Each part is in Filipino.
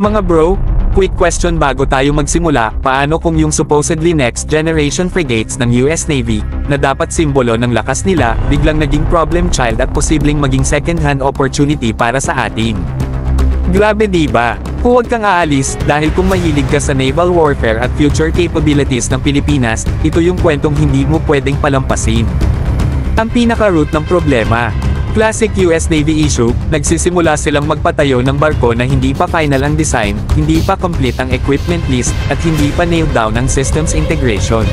Mga bro, quick question bago tayo magsimula, paano kung yung supposedly next generation frigates ng US Navy, na dapat simbolo ng lakas nila, biglang naging problem child at posibleng maging second-hand opportunity para sa atin? Grabe diba? Huwag kang aalis, dahil kung mahilig ka sa naval warfare at future capabilities ng Pilipinas, ito yung kwentong hindi mo pwedeng palampasin. Ang pinaka-root ng problema. Classic US Navy issue, nagsisimula silang magpatayo ng barko na hindi pa final ang design, hindi pa complete ang equipment list, at hindi pa nailed down ang systems integration.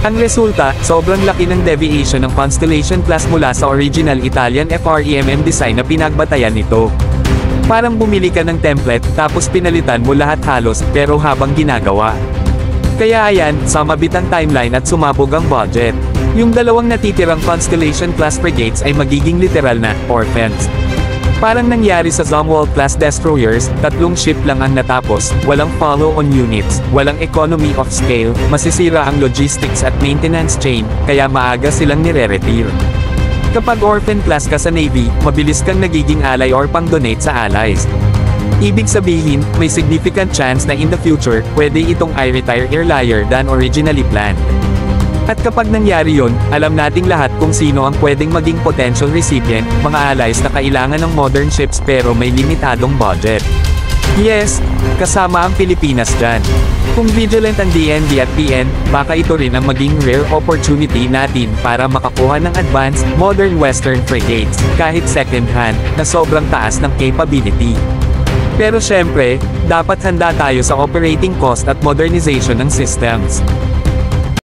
Ang resulta, sobrang laki ng deviation ng Constellation class mula sa original Italian FREMM design na pinagbatayan nito. Parang bumili ka ng template, tapos pinalitan mo lahat halos, pero habang ginagawa. Kaya ayan, sumabit ang timeline at sumabog ang budget. Yung dalawang natitirang Constellation-class frigates ay magiging literal na orphans. Parang nangyari sa Zumwalt-class destroyers, 3 ship lang ang natapos, walang follow-on units, walang economy of scale, masisira ang logistics at maintenance chain, kaya maaga silang nire-retire. Kapag orphan class ka sa Navy, mabilis kang nagiging ally or pang-donate sa allies. Ibig sabihin, may significant chance na in the future, pwede itong i-retire earlier than originally planned. At kapag nangyari yon, alam nating lahat kung sino ang pwedeng maging potential recipient, mga allies na kailangan ng modern ships pero may limitadong budget. Yes, kasama ang Pilipinas dyan. Kung vigilant ang DND at PN, baka ito rin ang maging rare opportunity natin para makakuha ng advanced, modern western frigates, kahit second-hand, na sobrang taas ng capability. Pero syempre, dapat handa tayo sa operating cost at modernization ng systems.